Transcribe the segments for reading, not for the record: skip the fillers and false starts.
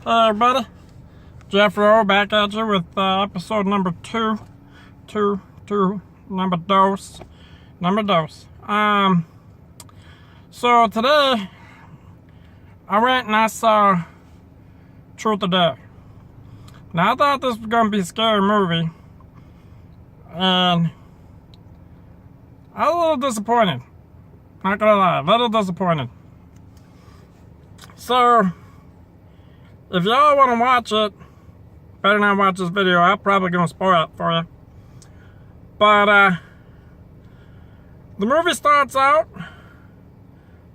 Hey everybody, Jeffro back at you with episode number two, number dos. So today, I went and I saw Truth or Dare. Now I thought this was going to be a scary movie, and I was a little disappointed. Not gonna lie, a little disappointed. So, if y'all want to watch it, better not watch this video. I'm probably going to spoil it for you. But, the movie starts out,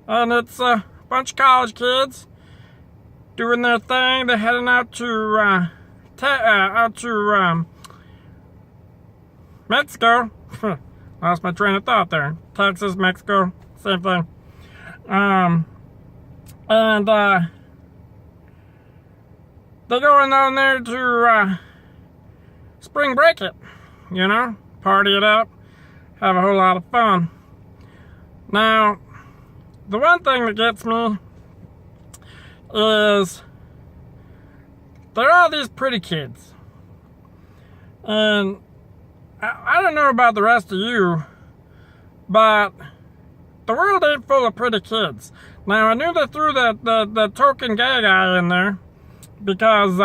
and it's a bunch of college kids doing their thing. They're heading out to, Mexico. Lost my train of thought there. Texas, Mexico, same thing. They're going down there to spring break it, you know, party it up, have a whole lot of fun. Now, the one thing that gets me is there are all these pretty kids, and I don't know about the rest of you, but the world ain't full of pretty kids. Now, I knew they threw the token gay guy in there because,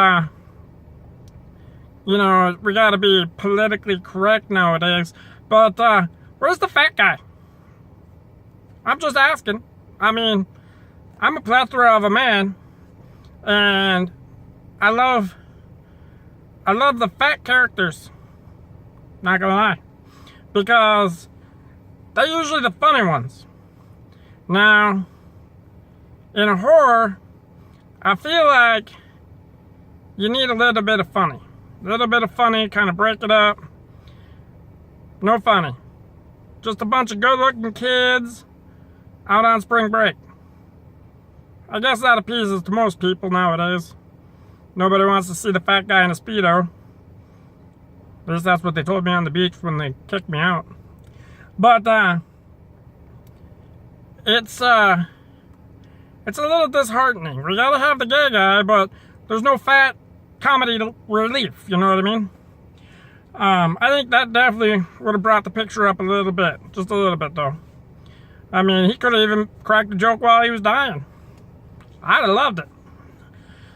you know, we gotta be politically correct nowadays. But, where's the fat guy? I'm just asking. I mean, I'm a plethora of a man, and I love the fat characters. Not gonna lie. Because they're usually the funny ones. Now, in a horror, I feel like you need a little bit of funny. A little bit of funny, kind of break it up. No funny. Just a bunch of good-looking kids out on spring break. I guess that appeases to most people nowadays. Nobody wants to see the fat guy in a Speedo. At least that's what they told me on the beach when they kicked me out. But, it's a little disheartening. We gotta have the gay guy, but there's no fat comedy relief, you know what I mean? I think that definitely would have brought the picture up a little bit. Just a little bit, though. I mean, he could have even cracked a joke while he was dying. I'd have loved it.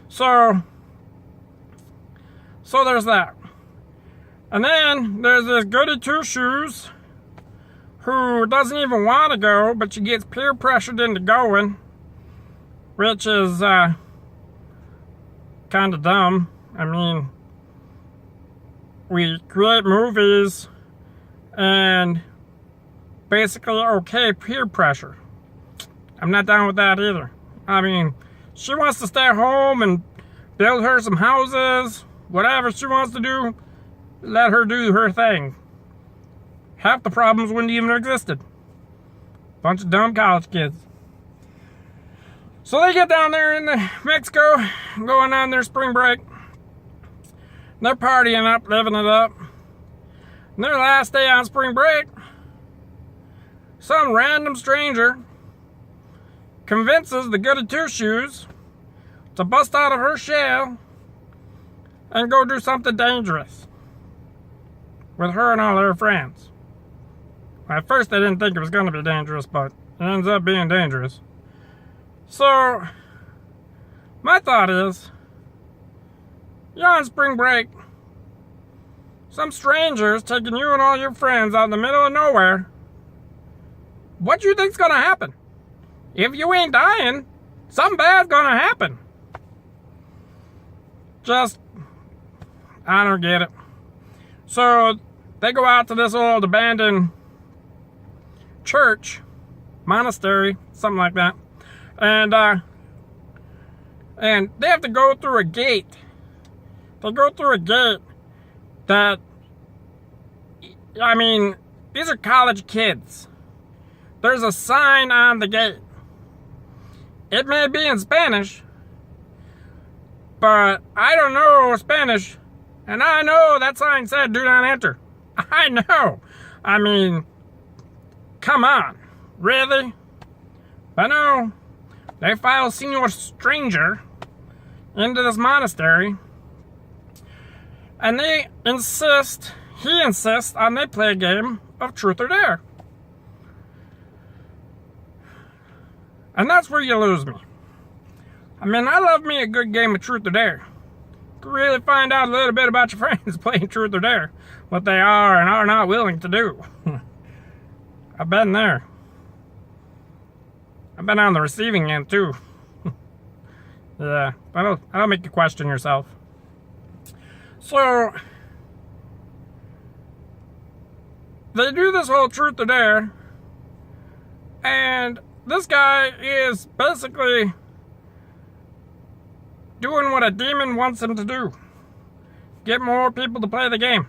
So there's that. And then there's this goody two-shoes who doesn't even want to go, but she gets peer pressured into going, which is kind of dumb. I mean, we create movies and basically okay peer pressure. I'm not down with that either. I mean, she wants to stay home and build her some houses, whatever she wants to do, let her do her thing. Half the problems wouldn't even have existed. Bunch of dumb college kids. So they get down there in Mexico, going on their spring break. They're partying up, living it up. And their last day on spring break, some random stranger convinces the goody two-shoes to bust out of her shell and go do something dangerous with her and all her friends. At first, they didn't think it was going to be dangerous, but it ends up being dangerous. So, my thought is, you're on spring break. Some strangers taking you and all your friends out in the middle of nowhere. What do you think's going to happen? If you ain't dying, something bad's going to happen. Just, I don't get it. So, they go out to this old abandoned church, monastery, something like that, and they have to go through a gate. They go through a gate that, I mean, these are college kids. There's a sign on the gate. It may be in Spanish, but I don't know Spanish, and I know that sign said do not enter. I know. I mean, come on. Really? But no, they file Senor Stranger into this monastery, and he insists on they play a game of truth or dare. And that's where you lose me. I mean, I love me a good game of truth or dare. You can really find out a little bit about your friends playing truth or dare, what they are and are not willing to do. I've been there. I've been on the receiving end too. Yeah, that'll make you question yourself. So they do this whole truth or dare, and this guy is basically doing what a demon wants him to do. Get more people to play the game.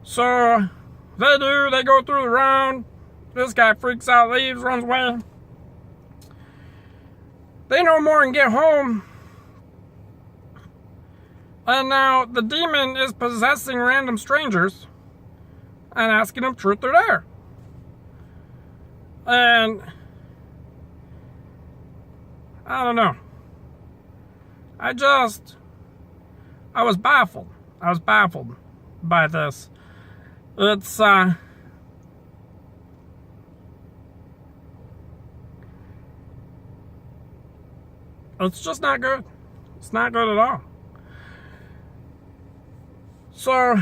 So they go through the round. This guy freaks out, leaves, runs away. They no more and get home. And now the demon is possessing random strangers and asking them truth or dare. And I don't know. I was baffled. I was baffled by this. It's just not good. It's not good at all. So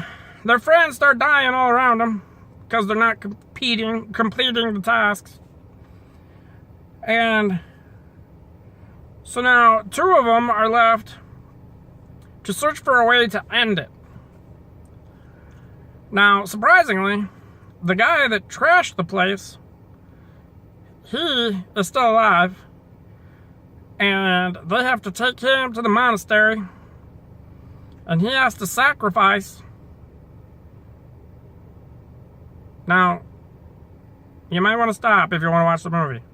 their friends start dying all around them because they're not completing the tasks. And so now 2 of them are left to search for a way to end it. Now, surprisingly, the guy that trashed the place, he is still alive. And they have to take him to the monastery. And he has to sacrifice. Now, you might want to stop if you want to watch the movie.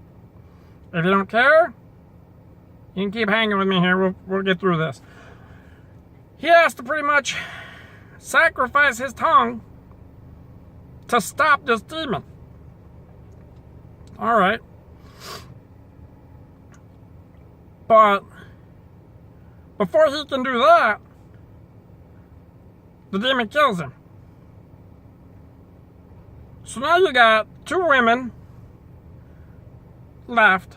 If you don't care, you can keep hanging with me here. We'll get through this. He has to pretty much sacrifice his tongue to stop this demon. All right. But before he can do that, the demon kills him. So now you got 2 women left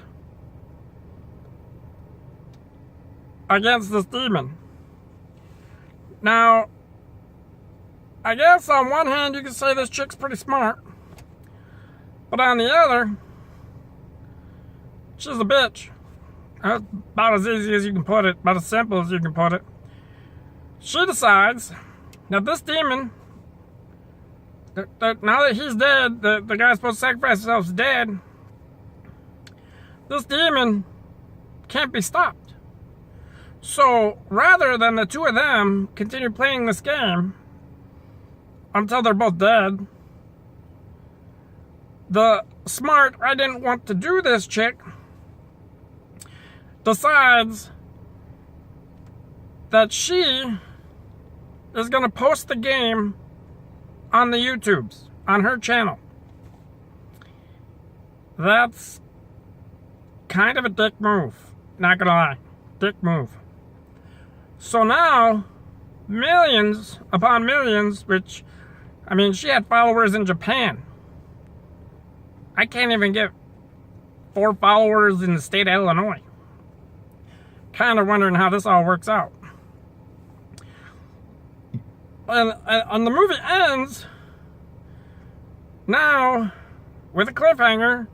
against this demon. Now, I guess on one hand you can say this chick's pretty smart, but on the other, she's a bitch. That's about as easy as you can put it, about as simple as you can put it. She decides that this demon, that now that he's dead, the guy supposed to sacrifice himself is dead, this demon can't be stopped. So rather than the 2 of them continue playing this game until they're both dead, the smart, I didn't want to do this chick decides that she is going to post the game on the YouTubes, on her channel. That's kind of a dick move. Not gonna lie. Dick move. So now, millions upon millions, which, I mean, she had followers in Japan. I can't even get 4 followers in the state of Illinois. Kind of wondering how this all works out. And the movie ends now with a cliffhanger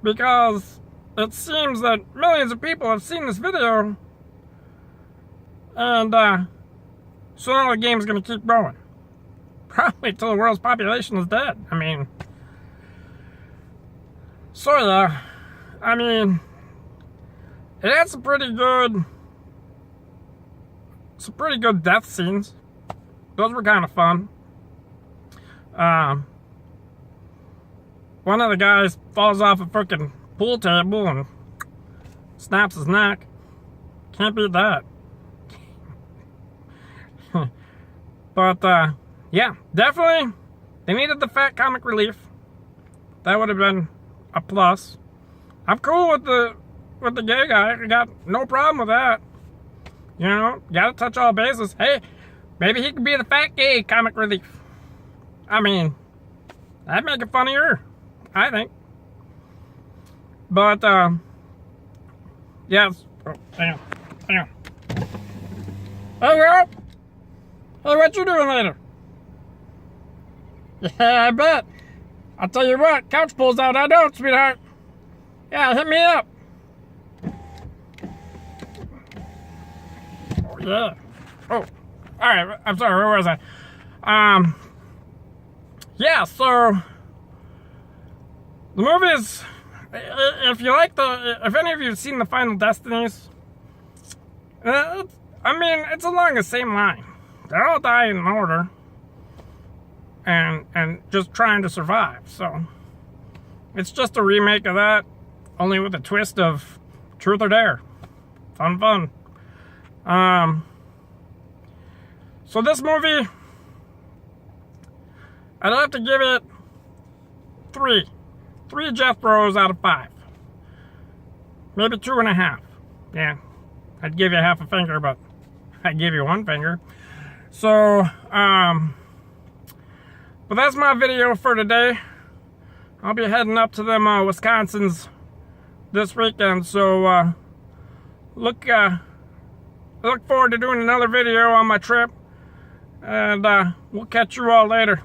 because it seems that millions of people have seen this video, and so now the game's going to keep going. Probably till the world's population is dead. I mean, so yeah, I mean, it had some pretty good death scenes. Those were kind of fun. One of the guys falls off a freaking pool table and snaps his neck. Can't beat that. But, yeah, definitely, they needed the fat comic relief. That would have been a plus. I'm cool with the with the gay guy. I got no problem with that. You know, gotta touch all bases. Hey, maybe he could be the fat gay comic relief. I mean, that'd make it funnier, I think. But, yes. Oh, hang on. Hey, girl. Hey, what you doing later? Yeah, I bet. I'll tell you what, couch pulls out. I don't, sweetheart. Yeah, hit me up. Oh, yeah. Oh, all right. I'm sorry. Where was I? Yeah, so the movies, if you like if any of you have seen the Final Destinies, I mean, it's along the same line. They're all dying in order and just trying to survive. So it's just a remake of that, only with a twist of truth or dare. Fun. So this movie, I'd have to give it 3 Jeffros out of 5. Maybe 2.5. Yeah, I'd give you half a finger, but I'd give you 1 finger. So, but that's my video for today. I'll be heading up to them Wisconsins this weekend, so look forward to doing another video on my trip, and we'll catch you all later.